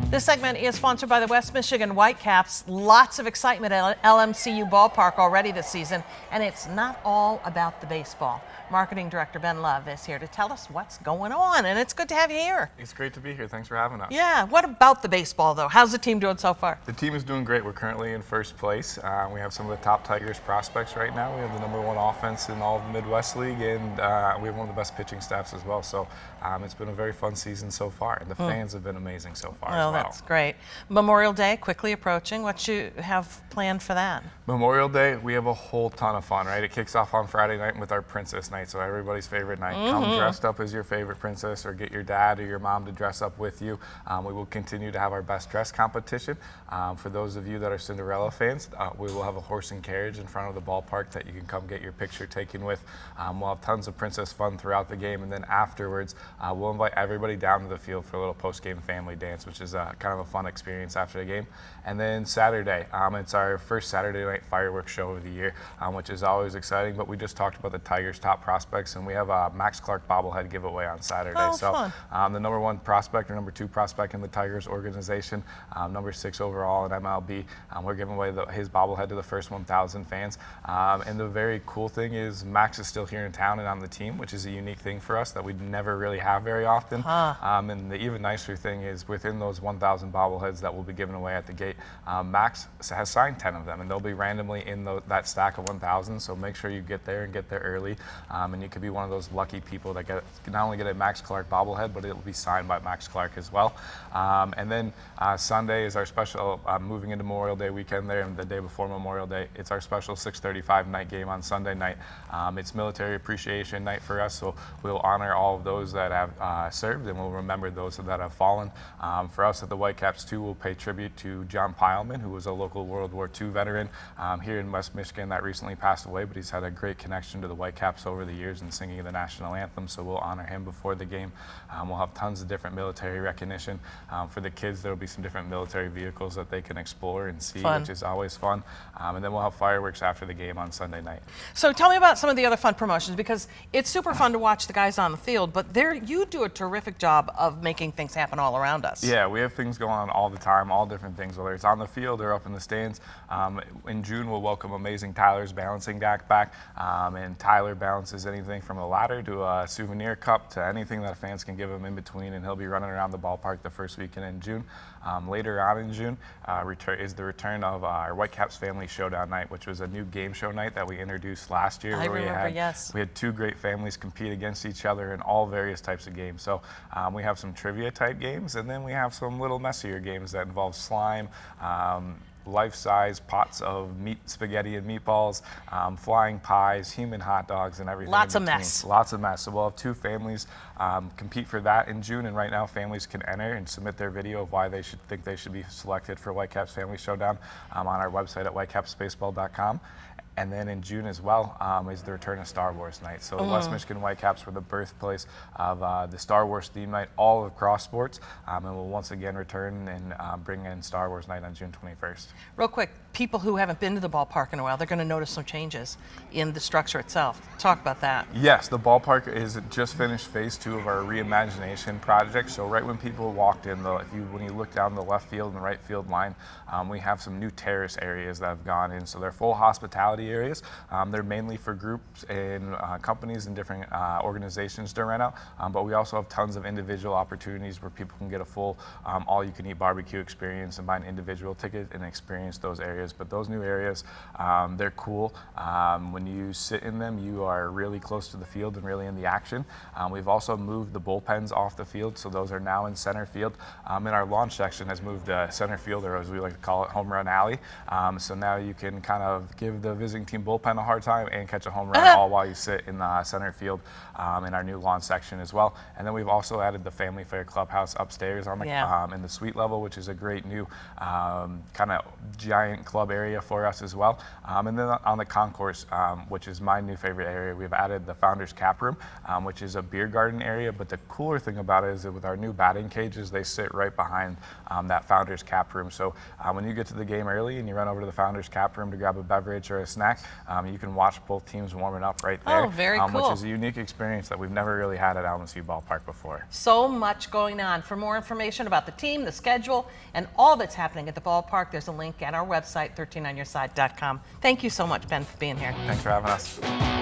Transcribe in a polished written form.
This segment is sponsored by the West Michigan Whitecaps. Lots of excitement at LMCU Ballpark already this season, and it's not all about the baseball. Marketing Director Ben Love is here to tell us what's going on, and it's good to have you here. It's great to be here. Thanks for having us. Yeah, what about the baseball, though? How's the team doing so far? The team is doing great. We're currently in first place. We have some of the top Tigers prospects right now. We have the #1 offense in all of the Midwest League, and we have one of the best pitching staffs as well. So it's been a very fun season so far, and the fans have been amazing so far as well. That's great. Memorial Day quickly approaching. What you have planned for that? Memorial Day, we have a whole ton of fun, right? It kicks off on Friday night with our Princess Night, so everybody's favorite night. Come dressed up as your favorite princess, or get your dad or your mom to dress up with you. We will continue to have our best dress competition. For those of you that are Cinderella fans, we will have a horse and carriage in front of the ballpark that you can come get your picture taken with. We'll have tons of princess fun throughout the game, and then afterwards, we'll invite everybody down to the field for a little post-game family dance, which is kind of a fun experience after the game. And then Saturday, it's our first Saturday night fireworks show of the year, which is always exciting. But we just talked about the Tigers' top prospects, and we have a Max Clark bobblehead giveaway on Saturday. Fun. The #1 prospect or #2 prospect in the Tigers organization, #6 overall in MLB, we're giving away his bobblehead to the first 1,000 fans. And the very cool thing is Max is still here in town and on the team, which is a unique thing for us that we never really have very often. And the even nicer thing is within those 1,000 bobbleheads that we'll be giving away at the gate, Max has signed 10 of them, and they'll be randomly in that stack of 1,000. So make sure you get there and get there early, and you could be one of those lucky people that not only get a Max Clark bobblehead, but it'll be signed by Max Clark as well. And then Sunday is our special, moving into Memorial Day weekend there, and the day before Memorial Day, it's our special 6:35 night game on Sunday night. It's military appreciation night for us, so we'll honor all of those that have served, and we'll remember those that have fallen. For us at the Whitecaps too, we'll pay tribute to John Pileman, who was a local World War II veteran here in West Michigan that recently passed away, but he's had a great connection to the Whitecaps over the years and singing the national anthem, so we'll honor him before the game. We'll have tons of different military recognition. For the kids, there will be some different military vehicles that they can explore and see, which is always fun. And then we'll have fireworks after the game on Sunday night. So tell me about some of the other fun promotions, because it's super fun to watch the guys on the field, but you do a terrific job of making things happen all around us. Yeah, we have things going on all the time, all different things, whether it's on the field or up in the stands. In June, we'll welcome Amazing Tyler's balancing act back, and Tyler balances anything from a ladder to a souvenir cup to anything that fans can give him in between, and he'll be running around the ballpark the first weekend in June. Later on in June is the return of our Whitecaps Family Showdown Night, which was a new game show night that we introduced last year. I remember, yes. We had two great families compete against each other in all various types of games. So we have some trivia type games, and then we have some little messier games that involve slime, life-size pots of spaghetti and meatballs, flying pies, human hot dogs, and everything. Lots of mess. Lots of mess. So we'll have two families compete for that in June, and right now families can enter and submit their video of why they should be selected for Whitecaps Family Showdown on our website at whitecapsbaseball.com. And then in June as well is the return of Star Wars Night. So the West Michigan Whitecaps were the birthplace of the Star Wars theme night all across sports. And we'll once again return and bring in Star Wars Night on June 21st. Real quick, people who haven't been to the ballpark in a while, they're going to notice some changes in the structure itself. Talk about that. Yes, the ballpark is just finished phase 2 of our reimagination project. So right when people walked in, when you look down the left field and right field line, we have some new terrace areas that have gone in. So they're full hospitality areas. They're mainly for groups and companies and different organizations to rent out, but we also have tons of individual opportunities where people can get a full all-you-can-eat barbecue experience and buy an individual ticket and experience those areas. But those new areas, they're cool. When you sit in them, you are really close to the field and really in the action. We've also moved the bullpens off the field, so those are now in center field. And our launch section has moved to center field, or as we like to call it, home run alley. So now you can kind of give the visiting team bullpen a hard time and catch a home run all while you sit in the center field in our new lawn section as well. And then we've also added the Family Fair Clubhouse upstairs on the in the suite level, which is a great new kind of giant club area for us as well. And then on the concourse, which is my new favorite area, we've added the Founders Cap Room, which is a beer garden area. But the cooler thing about it is that with our new batting cages, they sit right behind that Founders Cap Room. So when you get to the game early and you run over to the Founders Cap Room to grab a beverage or a snack, snack. You can watch both teams warming up right there. Oh, very cool. Which is a unique experience that we've never really had at LMCU Ballpark before. So much going on. For more information about the team, the schedule, and all that's happening at the ballpark, there's a link at our website, 13onyourside.com. Thank you so much, Ben, for being here. Thanks for having us.